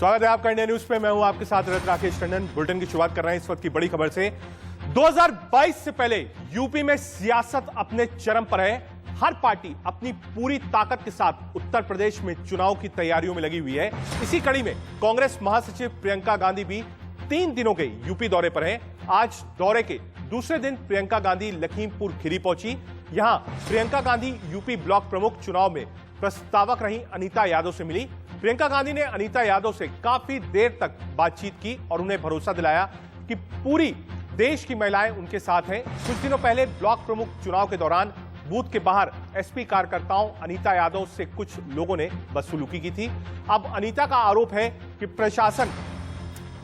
स्वागत है आपका इंडिया न्यूज पे। मैं हूं आपके साथ राकेश टंडन। बुलेटिन की शुरुआत कर रहे हैं इस वक्त की बड़ी खबर से। 2022 से पहले यूपी में सियासत अपने चरम पर है। हर पार्टी अपनी पूरी ताकत के साथ उत्तर प्रदेश में चुनाव की तैयारियों में लगी हुई है। इसी कड़ी में कांग्रेस महासचिव प्रियंका गांधी भी 3 दिनों के यूपी दौरे पर हैं। आज दौरे के दूसरे दिन प्रियंका गांधी लखीमपुर खीरी पहुंची। यहां प्रियंका गांधी यूपी ब्लॉक प्रमुख चुनाव में प्रस्तावक रही अनीता यादव से मिली। प्रियंका गांधी ने अनीता यादव से काफी देर तक बातचीत की और उन्हें भरोसा दिलाया कि पूरी देश की महिलाएं उनके साथ हैं। कुछ दिनों पहले ब्लॉक प्रमुख चुनाव के दौरान बूथ के बाहर एसपी कार्यकर्ताओं अनीता यादव से कुछ लोगों ने बदसलूकी की थी। अब अनीता का आरोप है कि प्रशासन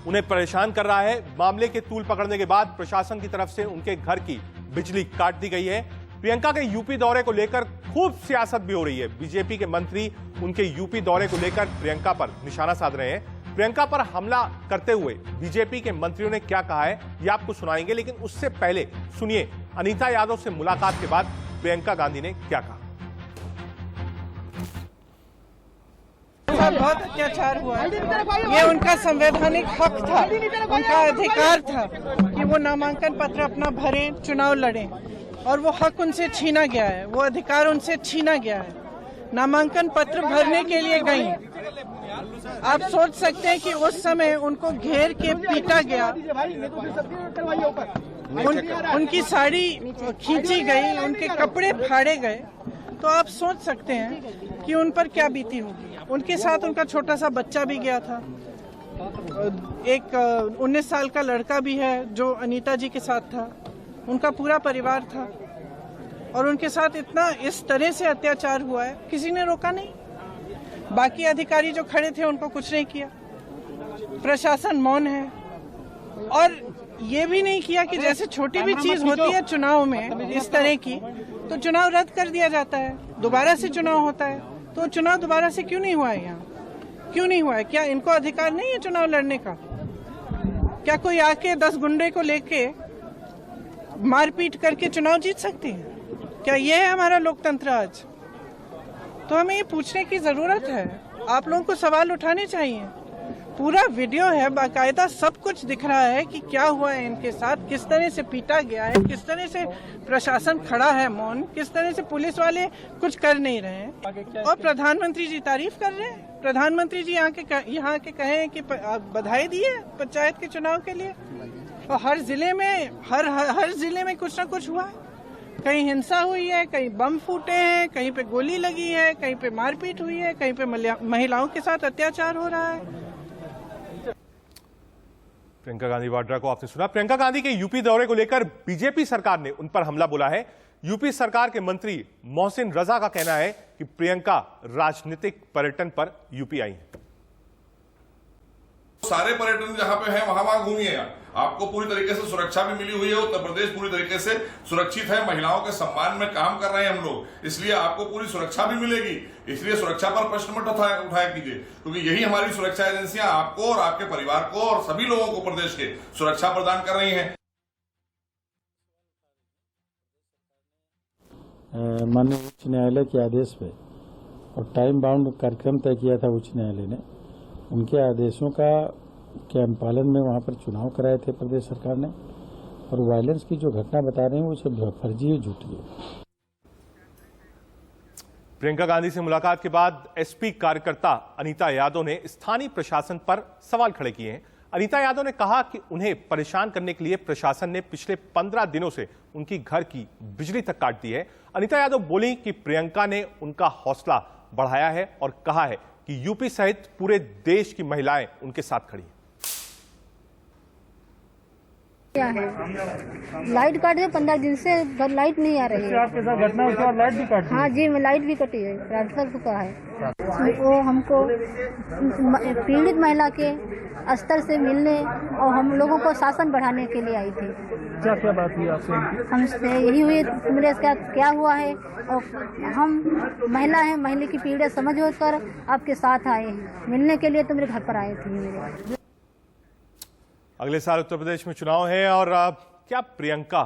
उन्हें परेशान कर रहा है। मामले के तूल पकड़ने के बाद प्रशासन की तरफ से उनके घर की बिजली काट दी गई है। प्रियंका के यूपी दौरे को लेकर खूब सियासत भी हो रही है। बीजेपी के मंत्री उनके यूपी दौरे को लेकर प्रियंका पर निशाना साध रहे हैं। प्रियंका पर हमला करते हुए बीजेपी के मंत्रियों ने क्या कहा है ये आपको सुनाएंगे, लेकिन उससे पहले सुनिए अनीता यादव से मुलाकात के बाद प्रियंका गांधी ने क्या कहा। बहुत अत्याचार हुआ है। ये उनका संवैधानिक हक था, उनका अधिकार था कि वो नामांकन पत्र अपना भरें, चुनाव लड़ें, और वो हक उनसे छीना गया है, वो अधिकार उनसे छीना गया है। नामांकन पत्र भरने के लिए गई। आप सोच सकते हैं कि उस समय उनको घेर के पीटा गया, उनकी साड़ी खींची गई, उनके कपड़े फाड़े गए। तो आप सोच सकते हैं कि उन पर क्या बीती होगी। उनके साथ उनका छोटा सा बच्चा भी गया था। एक 19 साल का लड़का भी है जो अनीता जी के साथ था। उनका पूरा परिवार था और उनके साथ इतना इस तरह से अत्याचार हुआ है, किसी ने रोका नहीं। बाकी अधिकारी जो खड़े थे उनको कुछ नहीं किया। प्रशासन मौन है और ये भी नहीं किया कि जैसे छोटी भी चीज होती है चुनाव में इस तरह की, तो चुनाव रद्द कर दिया जाता है, दोबारा से चुनाव होता है। तो चुनाव दोबारा से क्यों नहीं हुआ है? यहाँ क्यों नहीं हुआ है? क्या इनको अधिकार नहीं है चुनाव लड़ने का? क्या कोई आके 10 गुंडे को लेके मारपीट करके चुनाव जीत सकती है? क्या ये है हमारा लोकतंत्र आज? तो हमें ये पूछने की जरूरत है। आप लोगों को सवाल उठाने चाहिए। पूरा वीडियो है, बाकायदा सब कुछ दिख रहा है कि क्या हुआ है इनके साथ, किस तरह से पीटा गया है, किस तरह से प्रशासन खड़ा है मौन, किस तरह से पुलिस वाले कुछ कर नहीं रहे हैं। और प्रधानमंत्री जी तारीफ कर रहे हैं। प्रधानमंत्री जी यहाँ के कहे कि बधाई दी है पंचायत के चुनाव के लिए। और हर जिले में कुछ ना कुछ हुआ है। कहीं हिंसा हुई है, कहीं बम फूटे हैं, कहीं पे गोली लगी है, कहीं पे मारपीट हुई है, कहीं पे महिलाओं के साथ अत्याचार हो रहा है। प्रियंका गांधी वाड्रा को आपने सुना। प्रियंका गांधी के यूपी दौरे को लेकर बीजेपी सरकार ने उन पर हमला बोला है। यूपी सरकार के मंत्री मोहसिन रजा का कहना है कि प्रियंका राजनीतिक पर्यटन पर यूपी आई हैं। सारे पर्यटन जहां पे हैं वहां घूमिए। आपको पूरी तरीके से सुरक्षा भी मिली हुई है। उत्तर प्रदेश पूरी तरीके से सुरक्षित है। महिलाओं के सम्मान में काम कर रहे हैं हम लोग, इसलिए आपको पूरी सुरक्षा भी मिलेगी। इसलिए सुरक्षा पर प्रश्न मत उठाया कीजिए, क्योंकि यही हमारी सुरक्षा एजेंसियां आपको और आपके परिवार को और सभी लोगों को प्रदेश के सुरक्षा प्रदान कर रही है। माननीय उच्च न्यायालय के आदेश पे और टाइम बाउंड कार्यक्रम तय किया था उच्च न्यायालय ने, उनके आदेशों का पालन में वहां पर चुनाव कराए थे प्रदेश सरकार ने। और वायलेंस की जो घटना बता रहे हैं वो सब फर्जी है, झूठी है। प्रियंका गांधी से मुलाकात के बाद एसपी कार्यकर्ता अनीता यादव ने स्थानीय प्रशासन पर सवाल खड़े किए हैं। अनीता यादव ने कहा कि उन्हें परेशान करने के लिए प्रशासन ने पिछले 15 दिनों से उनकी घर की बिजली तक काट दी है। अनीता यादव बोली कि प्रियंका ने उनका हौसला बढ़ाया है और कहा है कि यूपी सहित पूरे देश की महिलाएं उनके साथ खड़ी हैं। क्या है, लाइट काट दिया 15 दिन से, लाइट नहीं आ रही है। आपके साथ घटना उसके बाद लाइट भी काटी? हाँ जी, लाइट भी कटी है, ट्रांसफर चुका है। वो हमको पीड़ित महिला के स्तर से मिलने और हम लोगों को शासन बढ़ाने के लिए आई थी। क्या क्या बात हुई आपसे? हमसे यही हुई मेरे क्या हुआ है, और हम महिला हैं, महिला की पीड़ा समझ कर आपके साथ आए हैं। मिलने के लिए तो मेरे घर पर आए थे मेरे। अगले साल उत्तर प्रदेश में चुनाव है और क्या प्रियंका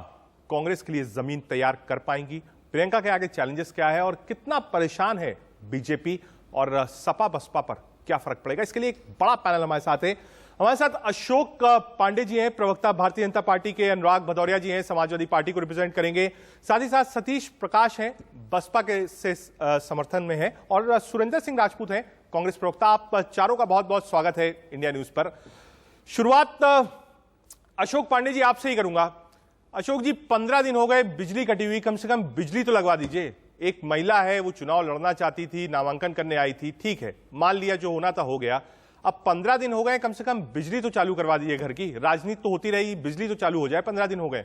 कांग्रेस के लिए जमीन तैयार कर पाएंगी? प्रियंका के आगे चैलेंजेस क्या है और कितना परेशान है बीजेपी और सपा बसपा पर क्या फर्क पड़ेगा, इसके लिए एक बड़ा पैनल हमारे साथ है। हमारे साथ अशोक पांडे जी हैं, प्रवक्ता भारतीय जनता पार्टी के, अनुराग भदौरिया जी हैं, समाजवादी पार्टी को रिप्रेजेंट करेंगे, साथ ही साथ सतीश प्रकाश हैं, बसपा के से समर्थन में है, और सुरेंद्र सिंह राजपूत हैं, कांग्रेस प्रवक्ता। आप चारों का बहुत बहुत स्वागत है इंडिया न्यूज पर। शुरुआत अशोक पांडे जी आपसे ही करूंगा। अशोक जी, 15 दिन हो गए बिजली कटी हुई, कम से कम बिजली तो लगवा दीजिए। एक महिला है, वो चुनाव लड़ना चाहती थी, नामांकन करने आई थी, ठीक है, मान लिया जो होना था हो गया। अब 15 दिन हो गए, कम से कम बिजली तो चालू करवा दीजिए घर की। राजनीति तो होती रही, बिजली तो चालू हो जाए, 15 दिन हो गए।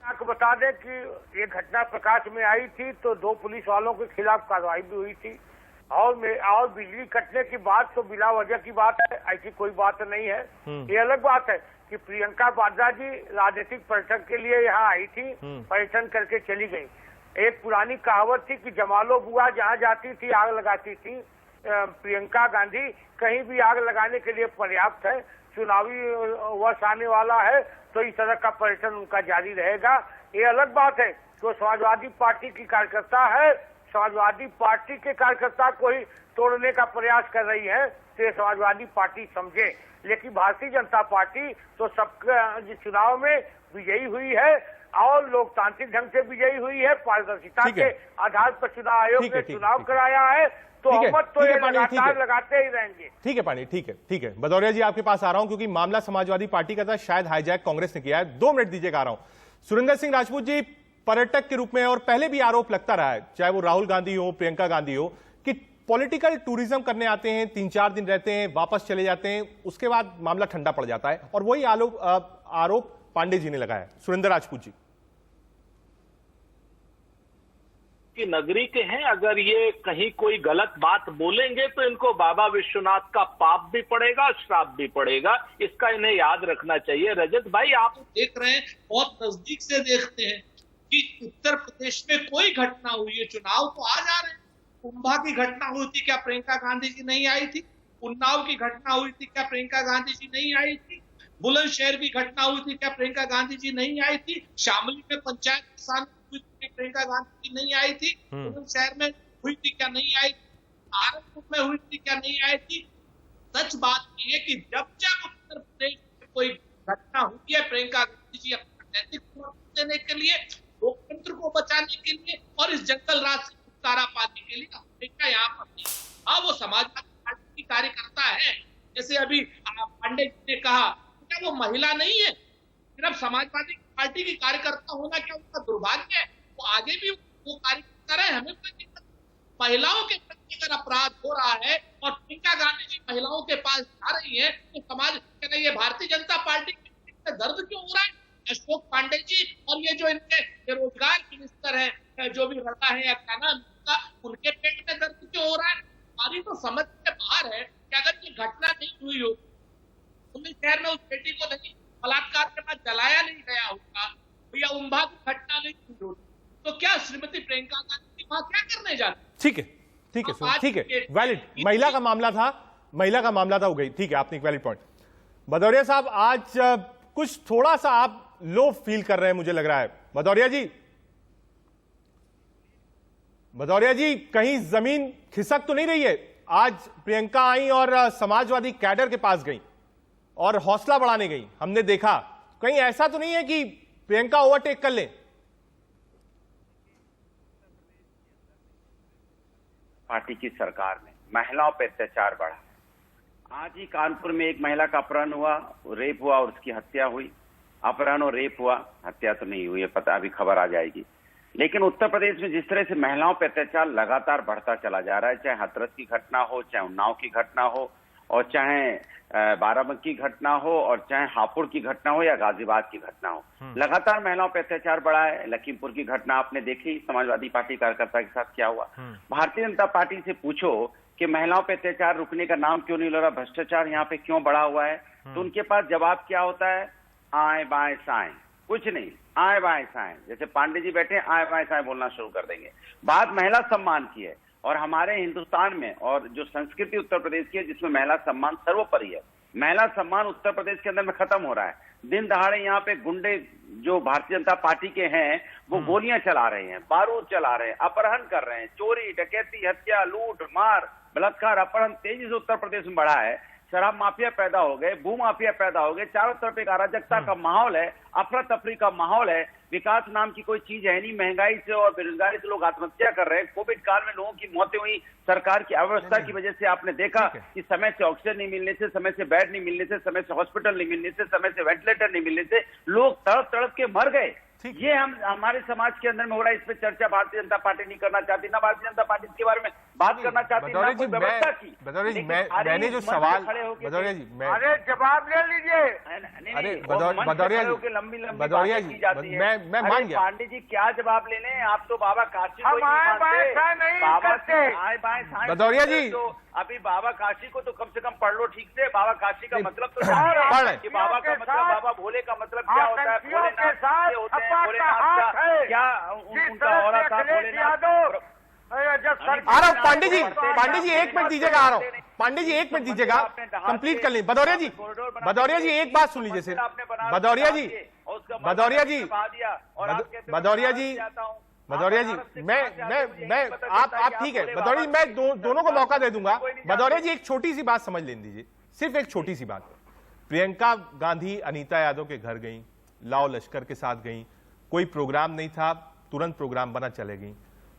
आपको बता दें कि ये घटना प्रकाश में आई थी तो 2 पुलिस वालों के खिलाफ कार्रवाई भी हुई थी, और बिजली कटने की बात तो बिला वजह की बात है, ऐसी कोई बात नहीं है। ये अलग बात है कि प्रियंका वाड्रा जी राजनीतिक पर्यटन के लिए यहाँ आई थी, पर्यटन करके चली गई। एक पुरानी कहावत थी कि जमालो बुआ जहाँ जाती थी आग लगाती थी, प्रियंका गांधी कहीं भी आग लगाने के लिए पर्याप्त है। चुनावी वर्ष आने वाला है तो इस तरह का पर्यटन उनका जारी रहेगा। ये अलग बात है कि समाजवादी पार्टी की कार्यकर्ता है, समाजवादी पार्टी के कार्यकर्ता को ही तोड़ने का प्रयास कर रही है, तो ये समाजवादी पार्टी समझे। लेकिन भारतीय जनता पार्टी तो सबके चुनाव में विजयी हुई है और लोकतांत्रिक ढंग से विजयी हुई है, पारदर्शिता के आधार पर चुनाव आयोग ने चुनाव कराया है, तो हमत तो ये लगातार लगाते ही रहेंगे। ठीक है पांडे, ठीक है। भदौरिया जी आपके पास आ रहा हूं क्योंकि मामला समाजवादी पार्टी का था, शायद हाईजैक कांग्रेस ने किया है। 2 मिनट दीजिएगा, आ रहा हूं। सुरेंद्र सिंह राजपूत जी, पर्यटक के रूप में और पहले भी आरोप लगता रहा है, चाहे वो राहुल गांधी हो, प्रियंका गांधी हो, कि पॉलिटिकल टूरिज्म करने आते हैं, 3-4 दिन रहते हैं, वापस चले जाते हैं, उसके बाद मामला ठंडा पड़ जाता है, और वही आरोप पांडे जी ने लगाया। सुरेंद्र राजपूत जी, की नगरी के हैं, अगर ये कहीं कोई गलत बात बोलेंगे तो इनको बाबा विश्वनाथ का पाप भी पड़ेगा, श्राप भी पड़ेगा, इसका इन्हें याद रखना चाहिए। रजत भाई, आप देख रहे हैं, बहुत नजदीक से देखते हैं कि उत्तर प्रदेश में कोई घटना हुई है, चुनाव तो आ जा रहे हैं। कुंभा की घटना हुई थी, क्या प्रियंका गांधी जी नहीं आई थी? उन्नाव की घटना हुई थी, क्या प्रियंका गांधी जी नहीं आई थी? बुलंदशहर की घटना हुई थी, क्या प्रियंका गांधी जी नहीं आई थी? शामली में पंचायत किसान हुई थी, प्रियंका गांधी जी नहीं आई थी? बुलंदशहर में हुई थी, क्या नहीं आई थी? आरनपुर में हुई थी, क्या नहीं आई थी? सच बात यह है कि जब जब उत्तर प्रदेश में कोई घटना हुई है, प्रियंका गांधी जी अपना नैतिक समर्थन देने के लिए, लोकतंत्र को बचाने के लिए और इस जंगल राज से छुटकारा पाने के लिए हमेशा यहाँ पर थी। हाँ, वो समाजवादी पार्टी की कार्यकर्ता है, जैसे अभी पांडे जी ने कहा, क्या वो महिला नहीं है? सिर्फ समाजवादी पार्टी की कार्यकर्ता होना क्या उनका दुर्भाग्य है? वो आगे भी वो कार्यकर्ता रहे, हमें कोई दिक्कत। महिलाओं के प्रति अगर अपराध हो रहा है और प्रियंका गांधी जी महिलाओं के पास जा रही है, तो समाज कह रही है भारतीय जनता पार्टी के दर्द क्यों हो रहा है? अशोक पांडे जी और ये जो इनके बेरोजगार मिनिस्टर है, जो भी रहा है या क्या नाम, उनके पेट में दर्द क्यों हो रहा है? हमारी तो समझ से बाहर है कि अगर ये घटना नहीं हुई हो, शहर में उस बेटी को नहीं बलात्कार के बाद जलाया नहीं गया होगा, या उम्भा की घटना नहीं हुई होती, तो क्या श्रीमती प्रियंका गांधी वहां क्या करने जाती? ठीक है, वैलिड महिला का मामला था, हो गई, ठीक है, आपने एक वैलिड पॉइंट। भदौरिया साहब, आज कुछ थोड़ा सा आप लो फील कर रहे हैं, मुझे लग रहा है। भदौरिया जी, कहीं जमीन खिसक तो नहीं रही है? आज प्रियंका आई और समाजवादी कैडर के पास गई और हौसला बढ़ाने गई, हमने देखा। कहीं ऐसा तो नहीं है कि प्रियंका ओवरटेक कर ले? पार्टी की सरकार में महिलाओं पर अत्याचार बढ़ा। आज ही कानपुर में एक महिला का अपहरण हुआ, रेप हुआ और उसकी हत्या हुई। अपहरण और रेप हुआ, हत्या तो नहीं हुई है, पता अभी खबर आ जाएगी। लेकिन उत्तर प्रदेश में जिस तरह से महिलाओं पर अत्याचार लगातार बढ़ता चला जा रहा है, चाहे हाथरस की घटना हो, चाहे उन्नाव की घटना हो, और चाहे बाराबंकी की घटना हो, और चाहे हापुड़ की घटना हो या गाजियाबाद की घटना हो, लगातार महिलाओं पर अत्याचार बढ़ा है। लखीमपुर की घटना आपने देखी, समाजवादी पार्टी कार्यकर्ता के साथ क्या हुआ। भारतीय जनता पार्टी से पूछो कि महिलाओं पर अत्याचार रुकने का नाम क्यों नहीं ले रहा, भ्रष्टाचार यहाँ पे क्यों बढ़ा हुआ है, तो उनके पास जवाब क्या होता है? आए बाएं साएं, कुछ नहीं, आए बाएं साएं। जैसे पांडे जी बैठे आए बाएं साएं बोलना शुरू कर देंगे। बात महिला सम्मान की है, और हमारे हिंदुस्तान में और जो संस्कृति उत्तर प्रदेश की है, जिसमें महिला सम्मान सर्वोपरि है, महिला सम्मान उत्तर प्रदेश के अंदर में खत्म हो रहा है। दिन दहाड़े यहाँ पे गुंडे जो भारतीय जनता पार्टी के हैं वो गोलियां चला रहे हैं, बारूद चला रहे हैं, अपहरण कर रहे हैं, चोरी डकैती हत्या लूट मार बलात्कार अपहरण तेजी से उत्तर प्रदेश में बढ़ा है। शराब माफिया पैदा हो गए, भू माफिया पैदा हो गए, चारों तरफ एक अराजकता का माहौल है, अफरा तफरी का माहौल है, विकास नाम की कोई चीज है नहीं, महंगाई से और बेरोजगारी से लोग आत्महत्या कर रहे हैं। कोविड काल में लोगों की मौतें हुई सरकार की अव्यवस्था की वजह से। आपने देखा कि समय से ऑक्सीजन नहीं मिलने से, समय से बेड नहीं मिलने से, समय से हॉस्पिटल नहीं मिलने से, समय से वेंटिलेटर नहीं मिलने से लोग तड़प तड़प के मर गए। ये हम हमारे समाज के अंदर में हो रहा है। इस पे चर्चा भारतीय जनता पार्टी नहीं करना चाहती, ना भारतीय जनता पार्टी इसके बारे में बात करना चाहती, ना कोई व्यवस्था की। मैंने जो सवाल भदौरिया जी, अरे जवाब ले लीजिए। अरे भदौरिया जी, मैं मान गया। पांडे जी क्या जवाब ले लें, आप तो बाबा काशी को भदौरिया जी तो अभी बाबा काशी को तो कम से कम पढ़ लो ठीक से। बाबा काशी का मतलब तो कि बाबा का मतलब, बाबा भोले का मतलब क्या होता है, भोलेनाथ होते हैं, भोलेनाथ का क्या उनका हो था, भोलेनाथ। आ रहा हूँ पांडे जी, एक मिनट दीजिएगा, आ रहा हूँ पांडे जी, एक मिनट दीजिएगा, कंप्लीट कर लें। भदौरिया जी एक बात सुन लीजिए सिर्फ। भदौरिया जी, मैं आप ठीक है भदौरिया जी, मैं दोनों को मौका दे दूंगा। भदौरिया जी एक छोटी सी बात समझ लेने दीजिए, सिर्फ एक छोटी सी बात। प्रियंका गांधी अनीता यादव के घर गई, लाओ लश्कर के साथ गई, कोई प्रोग्राम नहीं था, तुरंत प्रोग्राम बना चले गई।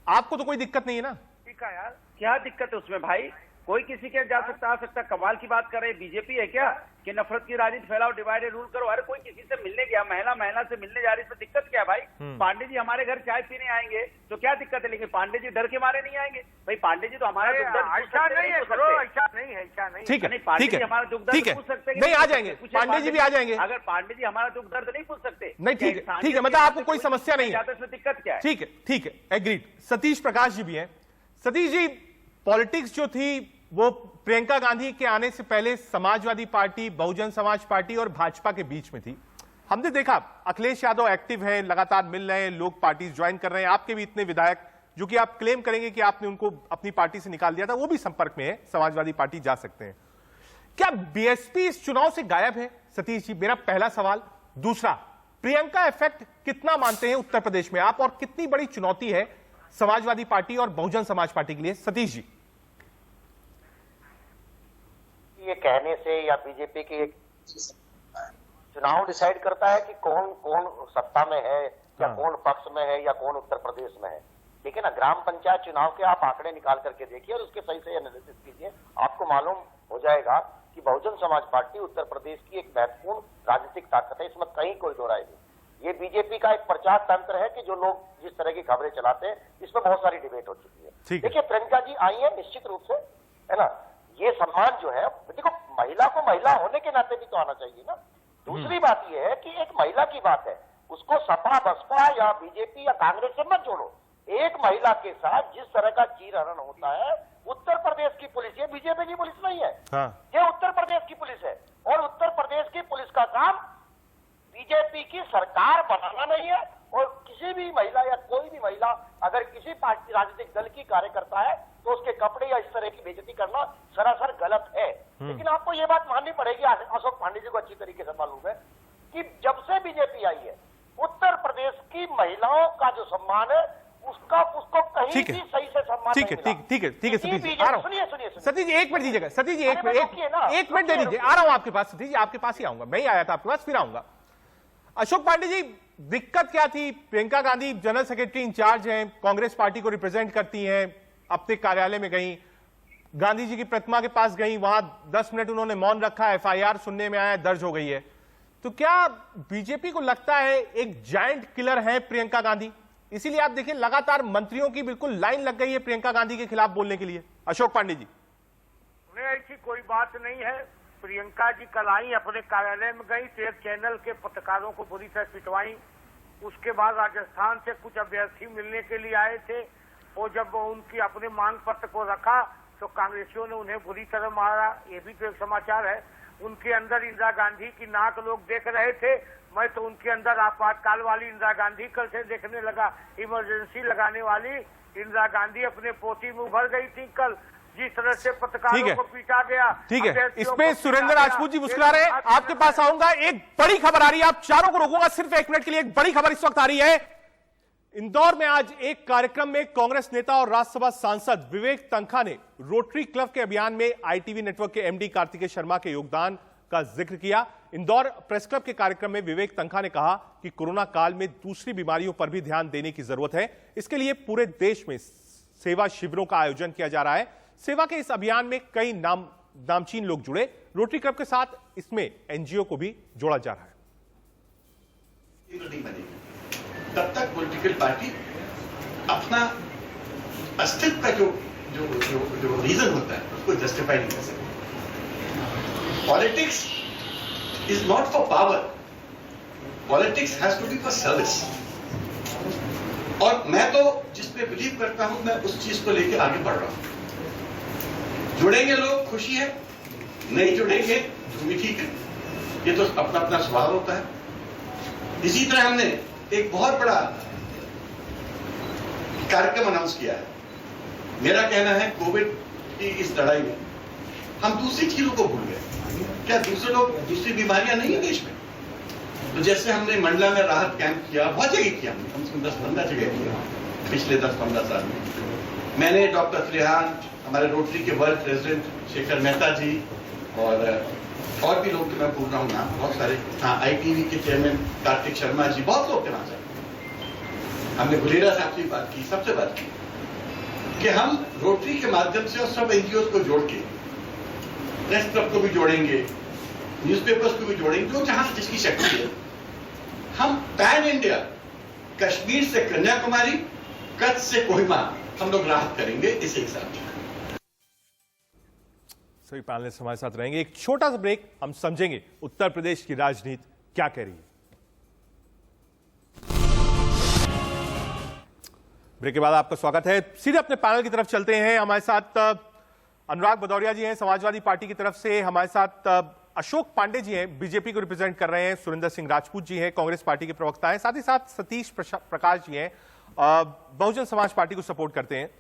आपको तो कोई दिक्कत नहीं है ना? ठीक है यार, क्या दिक्कत है उसमें भाई? कोई किसी के जा सकता आ सकता। कमाल की बात कर रहे हैं, बीजेपी है क्या कि नफरत की राजनीति फैलाओ, डिवाइड एंड रूल करो? अरे कोई किसी से मिलने गया, महिला से मिलने जा रही, इसमें दिक्कत क्या है भाई? पांडे जी हमारे घर चाय पीने आएंगे तो क्या दिक्कत है, लेकिन पांडे जी डर के मारे नहीं आएंगे भाई। पांडे जी तो हमारा ऐसा नहीं है, ठीक है, पांडे जी हमारा दुख दर्द पूछ सकते हैं? नहीं, आ जाएंगे पांडे जी भी आ जाएंगे। अगर पांडे जी हमारा दुख दर्द नहीं पूछ सकते? नहीं, ठीक है, मतलब आपको कोई समस्या नहीं है, इसमें दिक्कत क्या है? ठीक है, एग्रीड। सतीश प्रकाश जी भी हैं। सतीश जी, पॉलिटिक्स जो थी वो प्रियंका गांधी के आने से पहले समाजवादी पार्टी, बहुजन समाज पार्टी और भाजपा के बीच में थी। हमने देखा अखिलेश यादव एक्टिव हैं, लगातार मिल रहे हैं, लोग पार्टी ज्वाइन कर रहे हैं। आपके भी इतने विधायक जो कि आप क्लेम करेंगे कि आपने उनको अपनी पार्टी से निकाल दिया था, वो भी संपर्क में है, समाजवादी पार्टी जा सकते हैं। क्या बीएसपी इस चुनाव से गायब है? सतीश जी, मेरा पहला सवाल। दूसरा, प्रियंका इफेक्ट कितना मानते हैं उत्तर प्रदेश में आप, और कितनी बड़ी चुनौती है समाजवादी पार्टी और बहुजन समाज पार्टी के लिए? सतीश जी। ये कहने से या बीजेपी के चुनाव डिसाइड करता है कि कौन सत्ता में है या कौन पक्ष में है या कौन उत्तर प्रदेश में है, ठीक है ना। ग्राम पंचायत चुनाव के आप आंकड़े निकाल करके देखिए और उसके सही एनालिसिस कीजिए, आपको मालूम हो जाएगा कि बहुजन समाज पार्टी उत्तर प्रदेश की एक महत्वपूर्ण राजनीतिक ताकत है, इसमें कहीं कोई दो राय नहीं। ये बीजेपी का एक प्रचार तंत्र है कि जो लोग जिस तरह की खबरें चलाते हैं, इसमें बहुत सारी डिबेट हो चुकी है। देखिए, प्रियंका जी आई है निश्चित रूप से, है ना। ये सम्मान जो है, देखो महिला को महिला होने के नाते भी तो आना चाहिए ना। दूसरी बात यह है कि एक महिला की बात है, उसको सपा बसपा या बीजेपी या कांग्रेस से मत जोड़ो। एक महिला के साथ जिस तरह का चीरहरण होता है, उत्तर प्रदेश की पुलिस, ये बीजेपी की पुलिस नहीं है, ये उत्तर प्रदेश की पुलिस है। और उत्तर प्रदेश की पुलिस का काम बीजेपी की सरकार बनाना नहीं है। और किसी भी महिला या कोई भी महिला अगर किसी पार्टी राजनीतिक दल की कार्यकर्ता है तो उसके कपड़े या इस तरह की बेइज्जती करना सरासर गलत है। लेकिन आपको ये बात माननी पड़ेगी, अशोक पांडे जी को अच्छी तरीके से मालूम है कि जब से बीजेपी आई है, उत्तर प्रदेश की महिलाओं का जो सम्मान है उसको कहीं भी सही से सम्मान नहीं मिला। ठीक है सतीश जी, आ रहा हूं। सुनिए सतीश जी, एक मिनट दीजिएगा। सतीश जी एक मिनट दे दीजिए, आ रहा हूं आपके पास। सतीश जी आपके पास ही आऊंगा, मैं ही आया था आपके पास, फिर आऊंगा। अशोक पांडे जी, दिक्कत क्या थी? Priyanka Gandhi general secretary in-charge हैं, कांग्रेस पार्टी को रिप्रेजेंट करती हैं, अपने कार्यालय में गई, गांधी जी की प्रतिमा के पास गई, वहां 10 मिनट उन्होंने मौन रखा, एफआईआर सुनने में आया, दर्ज हो गई है। तो क्या बीजेपी को लगता है एक जायंट किलर है प्रियंका गांधी? इसीलिए आप देखिए लगातार मंत्रियों की बिल्कुल लाइन लग गई है प्रियंका गांधी के खिलाफ बोलने के लिए। अशोक पांडे जी, नहीं, ऐसी कोई बात नहीं है। प्रियंका जी कल आई, अपने कार्यालय में गई तो एक चैनल के पत्रकारों को बुरी तरह पिटवाई। उसके बाद राजस्थान से कुछ अभ्यर्थी मिलने के लिए आए थे, और जब उनकी अपने मांग पत्र को रखा तो कांग्रेसियों ने उन्हें बुरी तरह मारा। ये भी तो एक समाचार है। उनके अंदर इंदिरा गांधी की नाक लोग देख रहे थे, मैं तो उनके अंदर आपातकाल वाली इंदिरा गांधी कल से देखने लगा। इमरजेंसी लगाने वाली इंदिरा गांधी अपने पोती में उभर गई थी कल, जिस तरह से ठीक पत्रकारों है। को पीटा गया, ठीक है, अभ्यर्थियों इसमें को पीटा सुरेंद्र गया, राजपूत जी मुस्कुरा रहे हैं। आपके पास आऊंगा। एक बड़ी खबर आ रही है, आप चारों को रोकूंगा सिर्फ 1 मिनट के लिए। एक बड़ी खबर इस वक्त आ रही है। इंदौर में आज एक कार्यक्रम में कांग्रेस नेता और राज्यसभा सांसद विवेक तन्खा ने रोटरी क्लब के अभियान में आईटीवी नेटवर्क के एमडी कार्तिकेय शर्मा के योगदान का जिक्र किया। इंदौर प्रेस क्लब के कार्यक्रम में विवेक तन्खा ने कहा कि कोरोना काल में दूसरी बीमारियों पर भी ध्यान देने की जरूरत है। इसके लिए पूरे देश में सेवा शिविरों का आयोजन किया जा रहा है। सेवा के इस अभियान में कई नामचीन लोग जुड़े। रोटरी क्लब के साथ इसमें एनजीओ को भी जोड़ा जा रहा है। नहीं बनेगी तब तक पॉलिटिकल पार्टी अपना अस्तित्व का जो रीजन होता है उसको जस्टिफाई नहीं कर सकती। Politics is not for power, politics has to be for service. और मैं तो जिसपे बिलीव करता हूं, मैं उस चीज को लेकर आगे बढ़ रहा हूं। जुड़ेंगे लोग, खुशी है, नहीं जुड़ेंगे तो भी ठीक है, ये तो अपना अपना स्वभाव होता है। इसी तरह हमने एक बहुत बड़ा कार्यक्रम अनाउंस किया है। मेरा कहना है कोविड की इस लड़ाई में हम दूसरी चीजों को भूल गए। क्या दूसरे लोग, दूसरी बीमारियां नहीं है देश में? तो जैसे हमने मंडला में राहत कैंप किया, बहुत जगह किया, हमने कम से कम 10-15 जगह किया पिछले 10-15 साल में। मैंने डॉक्टर त्रिहान, हमारे रोटरी के वर्ल्ड प्रेसिडेंट शेखर मेहता जी और भी लोग मैं बोल रहा हूँ नाम, बहुत सारे, हाँ, आईटीवी के चेयरमैन कार्तिक शर्मा जी, बहुत लोग के नाम से हमने गुलेरा साहब की बात की, सबसे बात की कि हम रोटरी के माध्यम से और सब एनजीओ को जोड़ के प्रेस क्लब को भी जोड़ेंगे, न्यूज़पेपर्स को भी जोड़ेंगे, जो जहां जिसकी शक्ति है। हम पैन इंडिया, कश्मीर से कन्याकुमारी, कच्छ से कोहिमा, हम लोग राहत करेंगे इस एक साथ। सभी पैनलिस्ट हमारे साथ रहेंगे। एक छोटा सा ब्रेक, हम समझेंगे उत्तर प्रदेश की राजनीति क्या कह रही है। ब्रेक के बाद आपका स्वागत है। सीधे अपने पैनल की तरफ चलते हैं। हमारे साथ अनुराग भदौरिया जी हैं समाजवादी पार्टी की तरफ से, हमारे साथ अशोक पांडे जी हैं बीजेपी को रिप्रेजेंट कर रहे हैं, सुरेंद्र सिंह राजपूत जी हैं कांग्रेस पार्टी के प्रवक्ता हैं, साथ ही साथ सतीश प्रकाश जी हैं बहुजन समाज पार्टी को सपोर्ट करते हैं।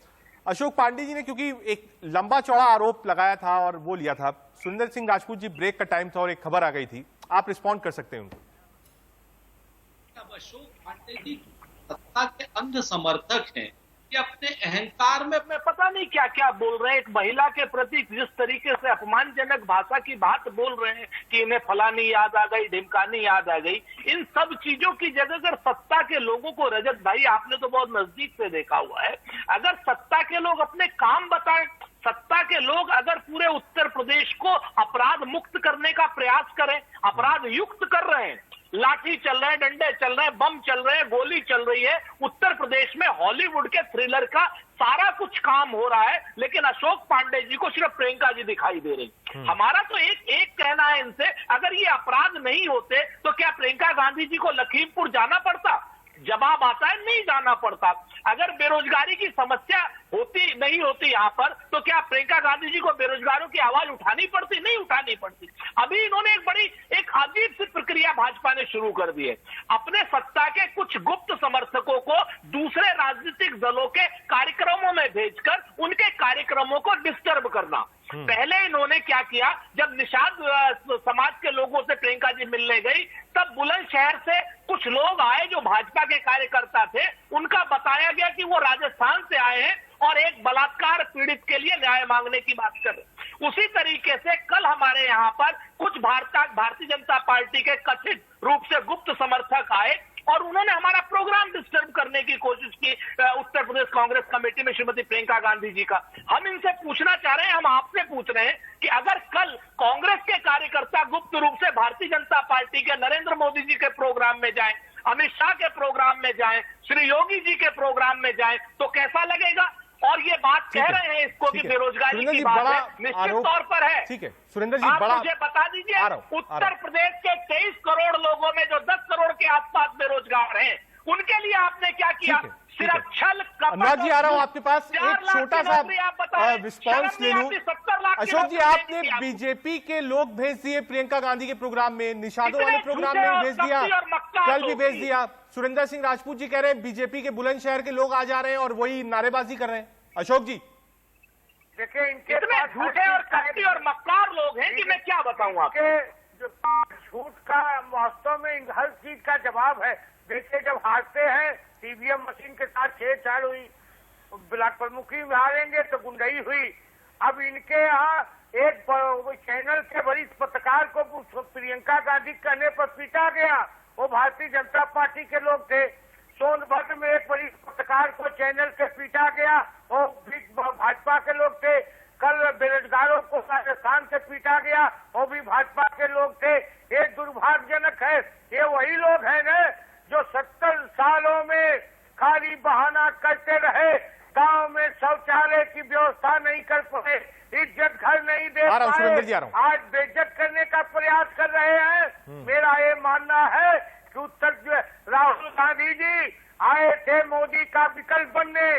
अशोक पांडे जी ने क्योंकि एक लंबा चौड़ा आरोप लगाया था और वो लिया था, सुरेंद्र सिंह राजपूत जी ब्रेक का टाइम था और एक खबर आ गई थी, आप रिस्पॉन्ड कर सकते हैं उनको। अशोक पांडे जी सत्ता के अंध समर्थक हैं, ये अपने अहंकार में पता नहीं क्या क्या बोल रहे हैं। एक महिला के प्रति जिस तरीके से अपमानजनक भाषा की बात बोल रहे हैं कि इन्हें फलानी याद आ गई, ढिमकानी याद आ गई, इन सब चीजों की जगह अगर सत्ता के लोगों को, रजत भाई आपने तो बहुत नजदीक से देखा हुआ है, अगर सत्ता के लोग अपने काम बताएं, सत्ता के लोग अगर पूरे उत्तर प्रदेश को अपराध मुक्त करने का प्रयास करें, अपराध युक्त कर रहे हैं, लाठी चल रहे हैं, डंडे चल रहे हैं, बम चल रहे हैं, गोली चल रही है, उत्तर प्रदेश में हॉलीवुड के थ्रिलर का सारा कुछ काम हो रहा है, लेकिन अशोक पांडे जी को सिर्फ प्रियंका जी दिखाई दे रही। हमारा तो एक कहना है इनसे, अगर ये अपराध नहीं होते तो क्या प्रियंका गांधी जी को लखीमपुर जाना पड़ता? जवाब आता है नहीं जाना पड़ता। अगर बेरोजगारी की समस्या नहीं होती यहाँ पर, तो क्या प्रियंका गांधी जी को बेरोजगारों की आवाज उठानी पड़ती? नहीं उठानी पड़ती। अभी इन्होंने एक अजीब सी प्रक्रिया भाजपा ने शुरू कर दी है, अपने सत्ता के कुछ गुप्त समर्थकों को दूसरे राजनीतिक दलों के कार्यक्रमों में भेजकर उनके कार्यक्रमों को डिस्टर्ब करना। पहले इन्होंने क्या किया, जब निषाद समाज के लोगों से प्रियंका जी मिलने गई, तब बुलंदशहर से कुछ लोग आए जो भाजपा के कार्यकर्ता थे, उनका बताया गया कि वो राजस्थान से आए हैं और एक बलात्कार पीड़ित के लिए न्याय मांगने की बात कर रहे। उसी तरीके से कल हमारे यहाँ पर कुछ भारतीय जनता पार्टी के कथित रूप से गुप्त समर्थक आए और उन्होंने हमारा प्रोग्राम डिस्टर्ब करने की कोशिश की उत्तर प्रदेश कांग्रेस कमेटी में श्रीमती प्रियंका गांधी जी का। हम इनसे पूछना चाह रहे हैं, हम आपसे पूछ रहे हैं कि अगर कल कांग्रेस के कार्यकर्ता गुप्त रूप से भारतीय जनता पार्टी के नरेंद्र मोदी जी के प्रोग्राम में जाएं, अमित शाह के प्रोग्राम में जाएं, श्री योगी जी के प्रोग्राम में जाएं, तो कैसा लगेगा? और ये बात कह रहे हैं इसको कि बेरोजगारी की बात है, निश्चित तौर पर है। ठीक है सुरेंद्र जी, आप मुझे बता दीजिए, उत्तर प्रदेश के 23 करोड़ लोगों में जो 10 करोड़ के आसपास बेरोजगार हैं, उनके लिए आपने क्या किया? सिर्फ छल कपट। अनुराग जी आ रहा हूं आपके पास, एक छोटा सा रिस्पॉन्स ले लूं। अशोक जी, आपने बीजेपी के लोग भेज दिए प्रियंका गांधी के प्रोग्राम में, निषादों वाले प्रोग्राम में भेज दिया, कल भी भेज दिया। सुरेंद्र सिंह राजपूत जी कह रहे हैं बीजेपी के बुलंदशहर के लोग आ जा रहे हैं और वही नारेबाजी कर रहे हैं। अशोक जी, देखिए इनके इतने झूठे और कपटी और मक्कार लोग हैं कि मैं क्या बताऊं आपको। जो झूठ का वास्तव में हर चीज का जवाब है। देखिए जब हारते हैं ईवीएम मशीन के साथ छेड़छाड़ हुई, ब्लॉक प्रमुखी में हारेंगे तो गुंडई हुई। अब इनके यहाँ एक चैनल के वरिष्ठ पत्रकार को प्रियंका गांधी कहने पर पीटा गया, वो भारतीय जनता पार्टी के लोग थे। सोनभद्र में एक वरिष्ठ पत्रकार को चैनल के पीटा गया, वो भी भाजपा के लोग थे। कल बेरोजगारों को राजस्थान से पीटा गया, वो भी भाजपा के लोग थे। ये दुर्भाग्यजनक है, ये वही लोग हैं न जो 70 सालों में खाली बहाना करते रहे, गांव में शौचालय की व्यवस्था नहीं कर पाए, इज्जत घर नहीं दे पाए, आज बेइज्जत करने का प्रयास कर रहे हैं। मेरा ये मानना है कि राहुल गांधी जी आए थे मोदी का विकल्प बनने,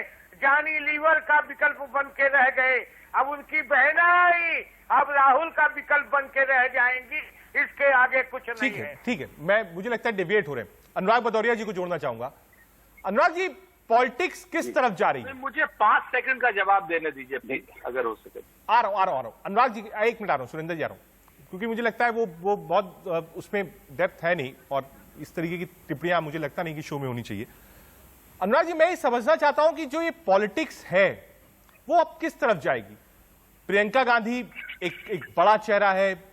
जानी लीवर का विकल्प बन के रह गए। अब उनकी बहना आई, अब राहुल का विकल्प बन के रह जाएंगी, इसके आगे कुछ नहीं है। ठीक है, मुझे लगता है डिबेट हो रहे हैं। अनुराग भदौरिया जी को जोड़ना चाहूंगा। अनुराग जी, पॉलिटिक्स किस तरफ जा रही है? मुझे 5 सेकंड का जवाब देने दीजिए प्लीज, अगर हो सके। आ रहा हूं। अनुराग जी 1 मिनट आ रहा हूं, सुरेंद्र जी आ रहा हूं, क्योंकि मुझे लगता है वो बहुत उसमें डेप्थ है नहीं, और इस तरीके की टिप्पणियां मुझे लगता नहीं कि शो में होनी चाहिए। अनुराग जी, मैं ये समझना चाहता हूं कि जो ये पॉलिटिक्स है वो अब किस तरफ जाएगी। प्रियंका गांधी एक बड़ा चेहरा है,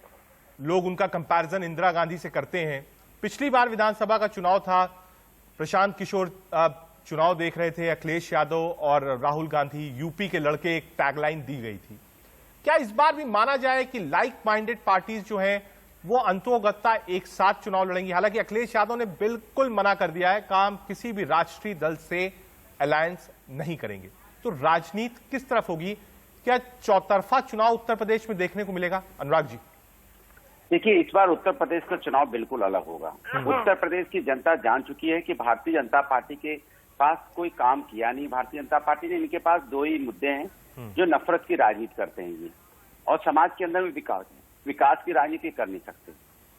लोग उनका कंपैरिजन इंदिरा गांधी से करते हैं। पिछली बार विधानसभा का चुनाव था, प्रशांत किशोर चुनाव देख रहे थे, अखिलेश यादव और राहुल गांधी यूपी के लड़के, एक टैगलाइन दी गई थी। क्या इस बार भी माना जाए कि लाइक माइंडेड पार्टीज जो हैं वो अंतोगत्ता एक साथ चुनाव लड़ेंगी? हालांकि अखिलेश यादव ने बिल्कुल मना कर दिया है, काम किसी भी राष्ट्रीय दल से अलायंस नहीं करेंगे। तो राजनीति किस तरफ होगी? क्या चौतरफा चुनाव उत्तर प्रदेश में देखने को मिलेगा? अनुराग जी देखिए, इस बार उत्तर प्रदेश का चुनाव बिल्कुल अलग होगा। उत्तर प्रदेश की जनता जान चुकी है कि भारतीय जनता पार्टी के पास कोई काम किया नहीं। भारतीय जनता पार्टी ने, इनके पास 2 ही मुद्दे हैं जो नफरत की राजनीति करते हैं ये, और समाज के अंदर में विकास की राजनीति कर नहीं सकते।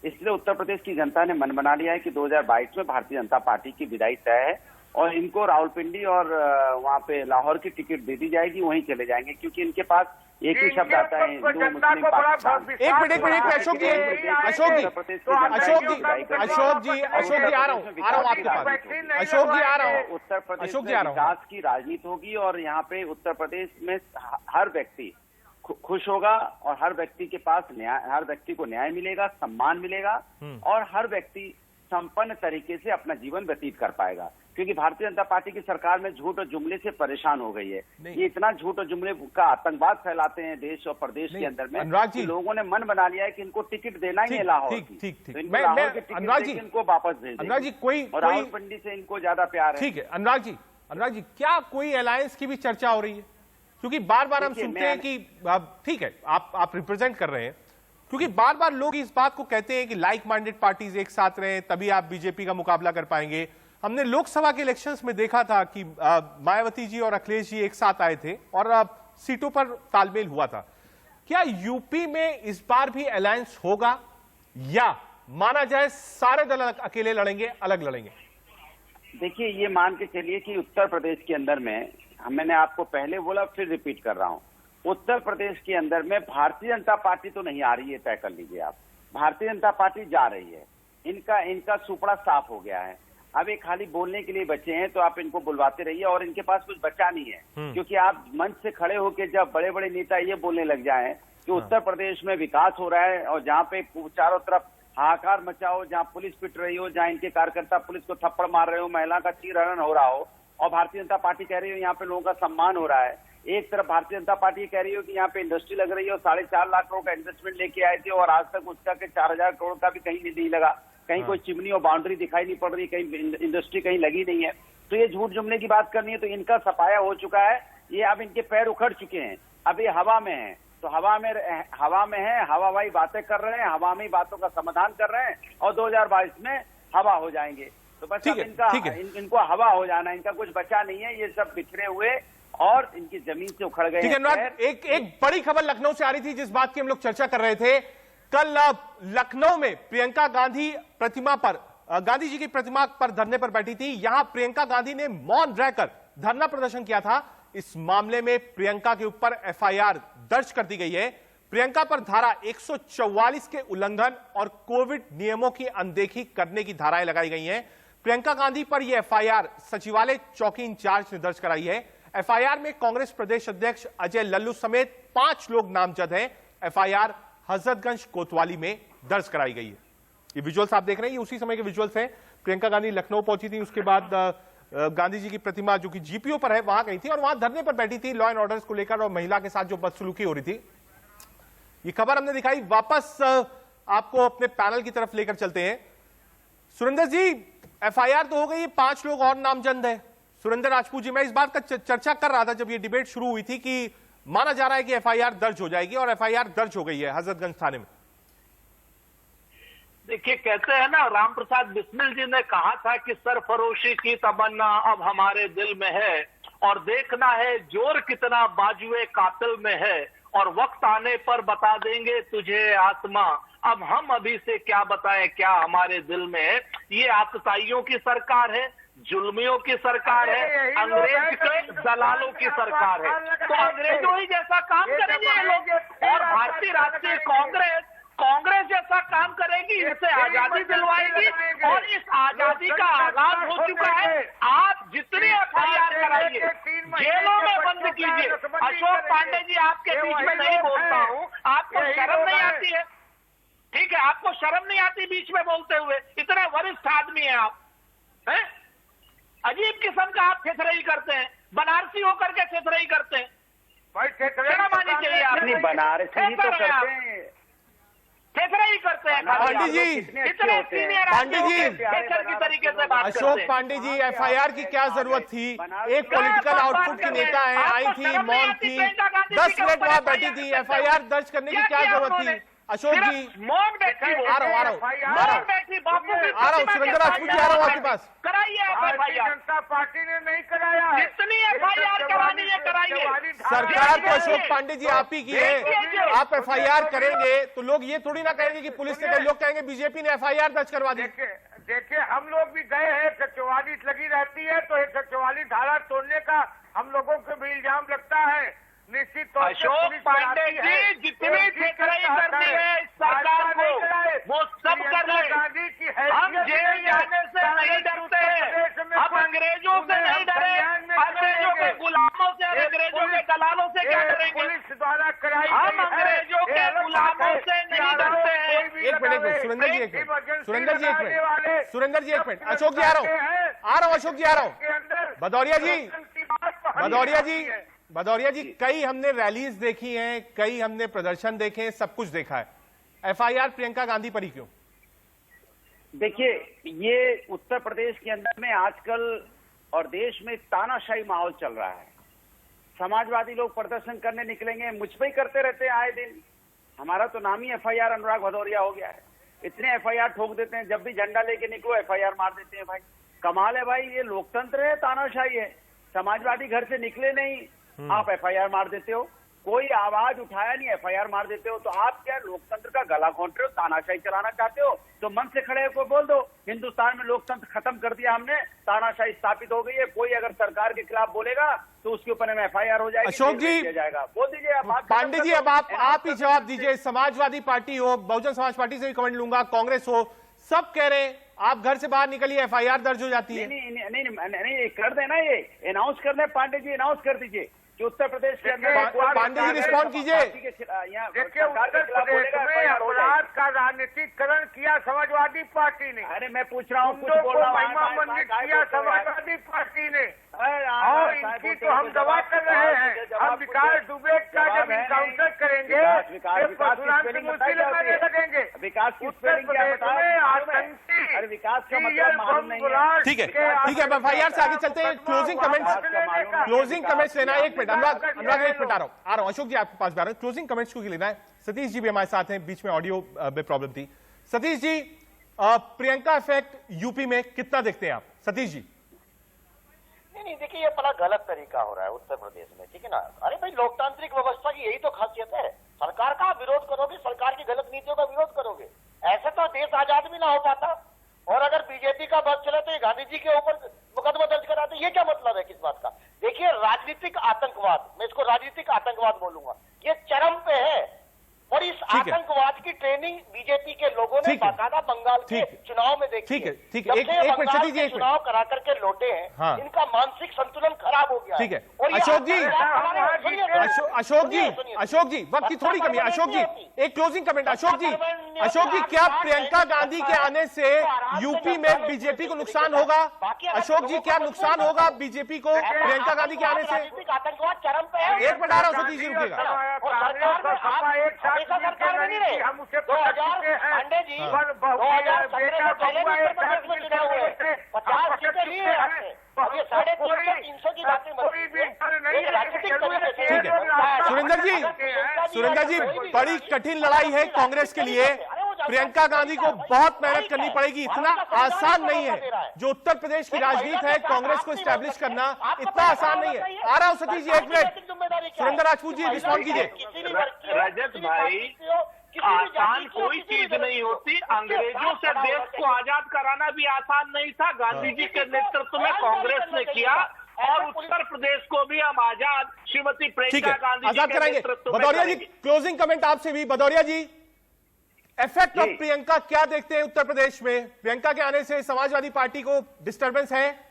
इसलिए उत्तर प्रदेश की जनता ने मन बना लिया है कि 2022 में भारतीय जनता पार्टी की विदाई तय है, और इनको रावलपिंडी और वहां पे लाहौर की टिकट दे दी जाएगी, वहीं चले जाएंगे, क्योंकि इनके पास एक ही शब्द आता है, हिंदू मुस्लिम पाकिस्तान। एक मिनट अशोक जी आ रहा हूँ आपके पास। अशोक जी आ रहा हूँ। उत्तर प्रदेश में विकास की राजनीति होगी, और यहाँ पे उत्तर प्रदेश में हर व्यक्ति खुश होगा, और हर व्यक्ति के पास हर व्यक्ति को न्याय मिलेगा, सम्मान मिलेगा, और हर व्यक्ति संपन्न तरीके से अपना जीवन व्यतीत कर पाएगा। क्योंकि भारतीय जनता पार्टी की सरकार में झूठ और जुमले से परेशान हो गई है। ये इतना झूठ और जुमले का आतंकवाद फैलाते हैं देश और प्रदेश के अंदर में, कि लोगों ने मन बना लिया है कि इनको टिकट देना ही है लाहौर की। लाहौर की टिकट इनको वापस भेज देंगे, और रावलपिंडी से इनको ज्यादा प्यार है। ठीक है अनुराग जी, क्या कोई अलायंस की भी चर्चा हो रही है? क्योंकि बार बार हम सुनते हैं कि ठीक है आप रिप्रेजेंट कर रहे हैं, क्योंकि बार बार लोग इस बात को कहते हैं कि लाइक माइंडेड पार्टीज एक साथ रहे तभी आप बीजेपी का मुकाबला कर पाएंगे। हमने लोकसभा के इलेक्शंस में देखा था कि मायावती जी और अखिलेश जी एक साथ आए थे और सीटों पर तालमेल हुआ था। क्या यूपी में इस बार भी अलायंस होगा, या माना जाए सारे दल अकेले लड़ेंगे, अलग लड़ेंगे? देखिए, ये मान के चलिए कि उत्तर प्रदेश के अंदर में, मैंने आपको पहले बोला फिर रिपीट कर रहा हूं, उत्तर प्रदेश के अंदर में भारतीय जनता पार्टी तो नहीं आ रही है, तय कर लीजिए आप। भारतीय जनता पार्टी जा रही है, इनका सुपड़ा साफ हो गया है। अब ये खाली बोलने के लिए बचे हैं, तो आप इनको बुलवाते रहिए, और इनके पास कुछ बचा नहीं है। क्योंकि आप मंच से खड़े होकर जब बड़े बड़े नेता ये बोलने लग जाएं कि उत्तर प्रदेश में विकास हो रहा है, और जहाँ पे चारों तरफ हाहाकार मचा हो, जहाँ पुलिस पिट रही हो, जहाँ इनके कार्यकर्ता पुलिस को थप्पड़ मार रहे हो, महिला का चीरहरण हो रहा हो, और भारतीय जनता पार्टी कह रही हो यहाँ पे लोगों का सम्मान हो रहा है। एक तरफ भारतीय जनता पार्टी कह रही हो कि यहाँ पे इंडस्ट्री लग रही है, और 4.5 लाख करोड़ का इन्वेस्टमेंट लेके आए थे, और आज तक उसका के 4,000 करोड़ का भी कहीं नहीं लगा, कहीं कोई चिमनी और बाउंड्री दिखाई नहीं पड़ रही, कहीं इंडस्ट्री कहीं लगी नहीं है। तो ये झूठ जुमले की बात करनी है तो इनका सफाया हो चुका है। ये अब इनके पैर उखड़ चुके हैं, अब ये हवा में है, तो हवा में है, हवाई बातें कर रहे हैं, हवा में बातों का समाधान कर रहे हैं, और 2022 में हवा हो जाएंगे। तो बस अब इनको हवा हो जाना, इनका कुछ बचा नहीं है, ये सब बिखरे हुए और इनकी जमीन से उखड़ गए। ठीक है, एक बड़ी खबर लखनऊ से आ रही थी जिस बात की हम लोग चर्चा कर रहे थे। कल लखनऊ में प्रियंका गांधी प्रतिमा पर, गांधी जी की प्रतिमा पर धरने पर बैठी थी। यहां प्रियंका गांधी ने मौन रहकर धरना प्रदर्शन किया था। इस मामले में प्रियंका के ऊपर एफआईआर दर्ज कर दी गई है। प्रियंका पर धारा 144 के उल्लंघन और कोविड नियमों की अनदेखी करने की धाराएं लगाई गई हैं। प्रियंका गांधी पर यह एफआईआर सचिवालय चौकी इंचार्ज ने दर्ज कराई है। एफआईआर में कांग्रेस प्रदेश अध्यक्ष अजय लल्लू समेत 5 लोग नामजद हैं। एफआईआर हजरतगंज कोतवाली में दर्ज कराई गई है। ये विजुअल्स आप देख रहे हैं, ये उसी समय के विजुअल्स हैं। प्रियंका गांधी लखनऊ पहुंची थी, उसके बाद गांधी जी की प्रतिमा जो कि जीपीओ पर है वहां गई थी और वहां धरने पर बैठी थी लॉ एंड ऑर्डर को लेकर और महिला के साथ जो बदसलूकी हो रही थी। ये खबर हमने दिखाई। वापस आपको अपने पैनल की तरफ लेकर चलते हैं। सुरेंद्र जी, एफआईआर तो हो गई, 5 लोग और नामजद है। सुरेंद्र राजपूत जी, मैं इस बात का चर्चा कर रहा था जब ये डिबेट शुरू हुई थी कि माना जा रहा है कि एफआईआर दर्ज हो जाएगी और एफआईआर दर्ज हो गई है हजरतगंज थाने में। देखिए, कहते हैं ना, राम प्रसाद बिस्मिल जी ने कहा था कि सरफरोशी की तमन्ना अब हमारे दिल में है और देखना है जोर कितना बाजुए कातिल में है और वक्त आने पर बता देंगे तुझे आत्मा। अब हम अभी से क्या बताएं क्या हमारे दिल में है। ये आतताइयों की सरकार है, जुल्मियों की सरकार है, अंग्रेज के दलालों की सरकार है। तो अंग्रेजों ही जैसा काम करेंगे ये लोग और भारतीय राष्ट्रीय कांग्रेस जैसा काम करेगी, इनसे आजादी दिलवाएगी और इस आजादी का आगाज हो चुका है। आप जितनी एफआईआर कराइए, जेलों में बंद कीजिए। अशोक पांडे जी, आपके बीच में नहीं बोलता हूँ, आपको शर्म नहीं आती है? ठीक है, आपको शर्म नहीं आती बीच में बोलते हुए? इतने वरिष्ठ आदमी हैं आप, हैं? अजीब किस्म का आप थेथरई करते हैं, बनारसी होकर के थेथरई करते हैं। शर्म आनी चाहिए आपने। बनारसी ही तो करते हैं, थेथरई करते हैं। पांडे जी, इतने सीनियर पांडे जी, थेथर की तरीके से बात करते अशोक हैं। पांडे जी, एफआईआर की क्या जरूरत थी? एक पॉलिटिकल आउटपुट की नेता है, आई थी, मौन थी, 10 मिनट वहां बैठी थी, एफआईआर दर्ज करने की क्या जरूरत थी? अशोक जी, मौन बैठी, आ रहा हूँ सुरेंद्र राजपूत जी, आ रहा हूँ आपके पास। कराइए आप एफआईआर। जनता पार्टी ने नहीं कराया। जितनी एफआईआर करानी है कराइए। सरकार तो अशोक पांडे जी आप ही की है। आप एफआईआर करेंगे तो लोग ये थोड़ी ना कहेंगे कि पुलिस ने, लोग कहेंगे बीजेपी ने एफआईआर दर्ज करवा दी। देखिए, हम लोग भी गए हैं, 144 लगी रहती है तो 144 धारा तोड़ने का हम लोगों को भी इल्जाम लगता है। निश्चित तौर से अशोक पांडे जी, जितनी थेथरई करनी है इस सरकार को वो सब कर ले। हम जेल जाने से नहीं डरते हैं, हम अंग्रेजों से नहीं डरे, अंग्रेजों के गुलामों से, अंग्रेजों के दलालों से क्या डरेंगे? पुलिस द्वारा कराई हम अंग्रेजों के गुलामों से नहीं डरते हैं। एक मिनट सुरेंद्र जी, एक मिनट सुरेंद्र जी, एक मिनट सुरेंद्र जी, एक मिनट। अशोक जी, आ रहा हूँ अशोक जी, आ रहा हूँ। भदौरिया जी, कई हमने रैलीज देखी हैं, कई हमने प्रदर्शन देखे हैं, सब कुछ देखा है। एफआईआर प्रियंका गांधी पर ही क्यों? देखिए, ये उत्तर प्रदेश के अंदर में आजकल और देश में तानाशाही माहौल चल रहा है। समाजवादी लोग प्रदर्शन करने निकलेंगे, मुझ पे ही करते रहते हैं आए दिन। हमारा तो नाम ही एफआईआर अनुराग भदौरिया हो गया है। इतने एफआईआर ठोक देते हैं, जब भी झंडा लेके निकलो एफआईआर मार देते हैं। भाई कमाल है भाई, ये लोकतंत्र है, तानाशाही है। समाजवादी घर से निकले नहीं, आप एफआईआर मार देते हो। कोई आवाज उठाया नहीं, एफआईआर मार देते हो। तो आप क्या लोकतंत्र का गला घोंट रहे हो, तानाशाही चलाना चाहते हो? तो मन से खड़े होकर बोल दो, हिंदुस्तान में लोकतंत्र खत्म कर दिया हमने, तानाशाही स्थापित हो गई है। कोई अगर सरकार के खिलाफ बोलेगा तो उसके ऊपर में एफआईआर हो जाएगी, अशोक जी जाएगा। बोल दीजिए आप। पांडे जी, अब आप ही जवाब दीजिए। समाजवादी पार्टी हो, बहुजन समाज पार्टी से भी कमेंट लूंगा, कांग्रेस हो, सब कह रहे हैं आप घर से बाहर निकलिए, एफआईआर दर्ज हो जाती है। नहीं कर देना, ये अनाउंस कर दे। पांडे जी अनाउंस कर दीजिए कि उत्तर प्रदेश के अंदर पांडे जी रिस्पॉन्ड कीजिए। देखिए, उत्तर प्रदेश में अपराध का राजनीतिकरण किया समाजवादी पार्टी ने। अरे मैं पूछ रहा हूँ, महिमा मंडित किया समाजवादी पार्टी ने और इनकी तो हम दवा कर रहे हैं। हम विकास दुबे का जब इनकाउंटर करेंगे परशुराम की मूर्ति लगाने लगेंगे। विकास उत्तर प्रदेश में आतंकी, अरे विकास का मतलब मालूम नहीं है। ठीक है, अब एफआईआर से आगे चलते हैं। क्लोजिंग कमेंट्स लेना है। एक मिनट अनुराग, एक मिनट आ रहा हूं। अशोक जी आपके पास भी आ रहा हूं। क्लोजिंग कमेंट्स क्यों लेना है? सतीश जी भी हमारे साथ हैं, बीच में ऑडियो में प्रॉब्लम थी। सतीश जी, प्रियंका इफेक्ट यूपी में कितना देखते हैं आप? सतीश जी। नहीं, देखिए, ये बड़ा गलत तरीका हो रहा है उत्तर प्रदेश में, ठीक है ना। अरे भाई, लोकतांत्रिक व्यवस्था की यही तो खासियत है। सरकार का विरोध करोगे, सरकार की गलत नीतियों का विरोध करोगे, ऐसे तो देश आजाद भी ना हो पाता। और अगर बीजेपी का बस चले तो ये गांधी जी के ऊपर मुकदमा दर्ज कराते, ये क्या मतलब है किस बात का? देखिए, राजनीतिक आतंक राजनीतिक आतंकवाद बोलूंगा। ये चरम पे है और इस आतंकवाद की ट्रेनिंग बीजेपी के लोगों ने बाकायदा बंगाल के चुनाव में देखी है। ठीक है, एक मिनट सतीश जी, चुनाव करा करके लौटे हैं। हाँ। इनका मानसिक संतुलन खराब हो गया। ठीक है और ये अशोक जी, सुनिए, अशोक जी वक्त की थोड़ी कमी है। अशोक जी एक क्लोजिंग कमेंट। अशोक जी क्या प्रियंका गांधी के आने से यूपी में बीजेपी को नुकसान होगा? अशोक जी क्या नुकसान होगा बीजेपी को प्रियंका गांधी के आने से? आतंकवाद चरम पे है। एक मिनट आ रहा हूं सतीश जी, रुकिएगा। सरकार में नहीं रहे। हम उसे 2000 जी 2017 में पहले भी उत्तर प्रदेश में चुनाव हुए, 50 सीटें ली है आपने। ये 350 की बातें ठीक है सुरेंद्र जी बड़ी कठिन लड़ाई है कांग्रेस के लिए। प्रियंका गांधी को बहुत मेहनत करनी पड़ेगी, इतना आसान नहीं है। जो उत्तर प्रदेश की राजनीति है कांग्रेस को स्टैब्लिश करना इतना आसान नहीं है। आ रहा हूं सतीश जी, एक मिनट। सुरेंद्र राजपूत जी रिस्पॉन्ड कीजिए। रजत भाई आसान कोई चीज नहीं होती। अंग्रेजों से देश को आजाद कराना भी आसान नहीं था, गांधी जी के नेतृत्व में कांग्रेस ने किया और उत्तर प्रदेश को भी हम आजाद श्रीमती प्रियंका गांधी आजाद कराएंगे। भदौरिया जी क्लोजिंग कमेंट आपसे भी। भदौरिया जी इफेक्ट ऑफ प्रियंका क्या देखते हैं उत्तर प्रदेश में? प्रियंका के आने से समाजवादी पार्टी को डिस्टर्बेंस है?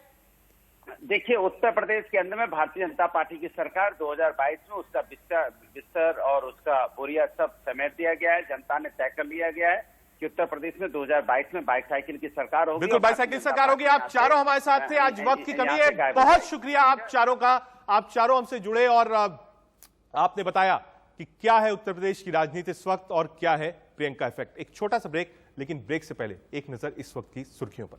देखिए, उत्तर प्रदेश के अंदर में भारतीय जनता पार्टी की सरकार 2022 में उसका बिस्तर और उसका बोरिया सब समेट दिया गया है। जनता ने तय कर लिया गया है कि उत्तर प्रदेश में 2022 में बाईसाइकिल की सरकार होगी। बिल्कुल बाईसाइकिल सरकार होगी। आप चारों हमारे साथ थे, आज वक्त की कमी है, बहुत शुक्रिया आप चारों का। आप चारों हमसे जुड़े और आपने बताया कि क्या है उत्तर प्रदेश की राजनीति इस वक्त और क्या है प्रियंका इफेक्ट। एक छोटा सा ब्रेक, लेकिन ब्रेक से पहले एक नजर इस वक्त की सुर्खियों पर।